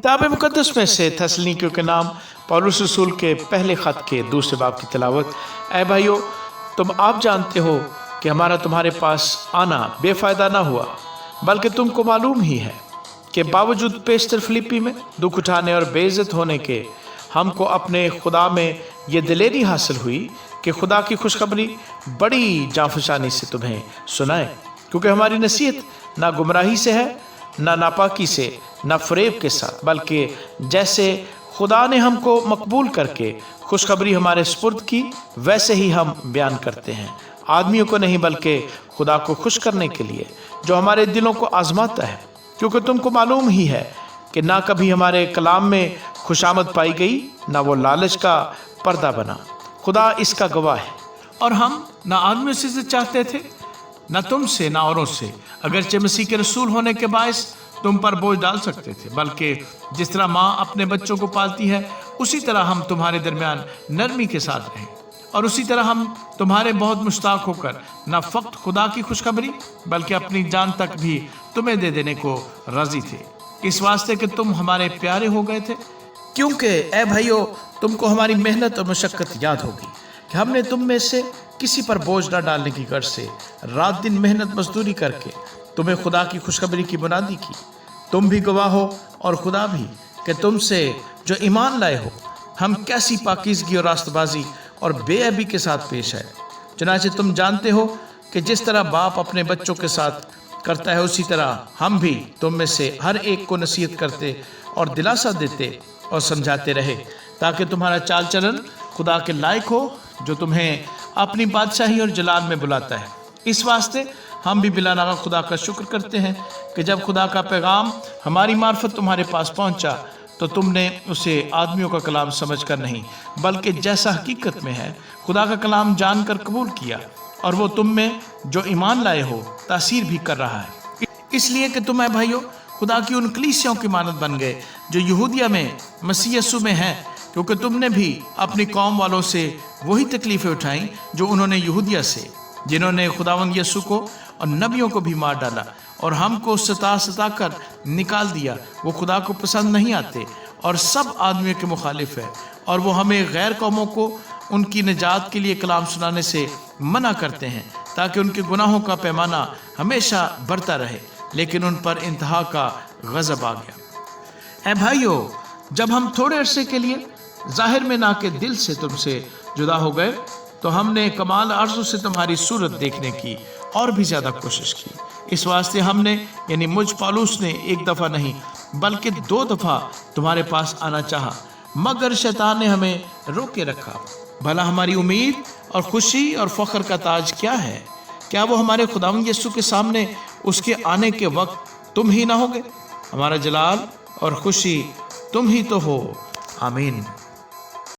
किताब मुक़द्दस में से थस्सलुनीकियों के नाम पौलुस रसूल के पहले ख़त के दूसरे बाब की तिलावत। ऐ भाइयों, तुम आप जानते हो कि हमारा तुम्हारे पास आना बेफ़ायदा ना हुआ, बल्कि तुमको मालूम ही है कि बावजूद पेशतर फिलिप्पी में दुख उठाने और बेइज्जत होने के हमको अपने खुदा में ये दिलेरी हासिल हुई कि खुदा की खुशखबरी बड़ी जांफशानी से तुम्हें सुनाए, क्योंकि हमारी नसीहत ना गुमराही से है, ना नापाकी से, ना फरेब के साथ, बल्कि जैसे खुदा ने हमको मकबूल करके खुशखबरी हमारे सुपुर्द की वैसे ही हम बयान करते हैं, आदमियों को नहीं बल्कि खुदा को खुश करने के लिए जो हमारे दिलों को आजमाता है। क्योंकि तुमको मालूम ही है कि ना कभी हमारे कलाम में खुशामद पाई गई, ना वो लालच का पर्दा बना। खुदा इसका गवाह है। और हम ना आदमियों से चाहते थे, ना तुमसे, ना औरों से, अगरचे मसीह के रसूल होने के बायस तुम पर बोझ डाल सकते थे, बल्कि जिस तरह माँ अपने बच्चों को पालती है उसी तरह हम तुम्हारे दरमियान नरमी के साथ रहे। और उसी तरह हम तुम्हारे बहुत मुश्ताक होकर न फ़क्त खुदा की खुशखबरी बल्कि अपनी जान तक भी तुम्हें दे देने को राजी थे, इस वास्ते कि तुम हमारे प्यारे हो गए थे। क्योंकि ऐ भाइयों, तुमको हमारी मेहनत और मशक्क़त याद होगी कि हमने तुम में से किसी पर बोझ न डालने की गर्ज से रात दिन मेहनत मजदूरी करके तुम्हें खुदा की खुशखबरी की बुनियादी की। तुम भी गवाह हो और खुदा भी कि तुमसे जो ईमान लाए हो हम कैसी पाकीज़गी और रास्तबाजी और बेअबी के साथ पेश है। चनाचे तुम जानते हो कि जिस तरह बाप अपने बच्चों के साथ करता है, उसी तरह हम भी तुम में से हर एक को नसीहत करते और दिलासा देते और समझाते रहे, ताकि तुम्हारा चाल चलन खुदा के लायक हो जो तुम्हें अपनी बादशाही और जलाल में बुलाता है। इस वास्ते हम भी बिला नागा खुदा का शुक्र करते हैं कि जब खुदा का पैगाम हमारी मार्फत तुम्हारे पास पहुंचा तो तुमने उसे आदमियों का कलाम समझकर नहीं, बल्कि जैसा हकीकत में है खुदा का कलाम जानकर कबूल किया, और वो तुम में जो ईमान लाए हो तासीर भी कर रहा है। इसलिए कि तुम भाइयों खुदा की उन कलीसियाओं की मानद बन गए जो यहूदिया में मसीह यीशु में हैं, क्योंकि तुमने भी अपनी कौम वालों से वही तकलीफ़ें उठाई जो उन्होंने यहूदिया से, जिन्होंने खुदावंद यीशु को और नबियों को भी मार डाला और हमको सता कर निकाल दिया। वो खुदा को पसंद नहीं आते और सब आदमियों के मुखालिफ है, और वो हमें गैर कौमों को उनकी निजात के लिए कलाम सुनाने से मना करते हैं, ताकि उनके गुनाहों का पैमाना हमेशा बढ़ता रहे, लेकिन उन पर इंतहा का गज़ब आ गया। ऐ भाइयों, जब हम थोड़े अरसे के लिए ज़ाहिर में ना के दिल से तुमसे जुदा हो गए, तो हमने कमाल आरज़ू से तुम्हारी सूरत देखने की और भी ज़्यादा कोशिश की। इस वास्ते हमने यानी मुझ पौलुस ने एक दफ़ा नहीं बल्कि 2 दफ़ा तुम्हारे पास आना चाहा, मगर शैतान ने हमें रोके रखा। भला हमारी उम्मीद और खुशी और फ़ख्र का ताज क्या है? क्या वो हमारे खुदावंद यीशु के सामने उसके आने के वक्त तुम ही ना होगे? हमारा जलाल और खुशी तुम ही तो हो। आमीन।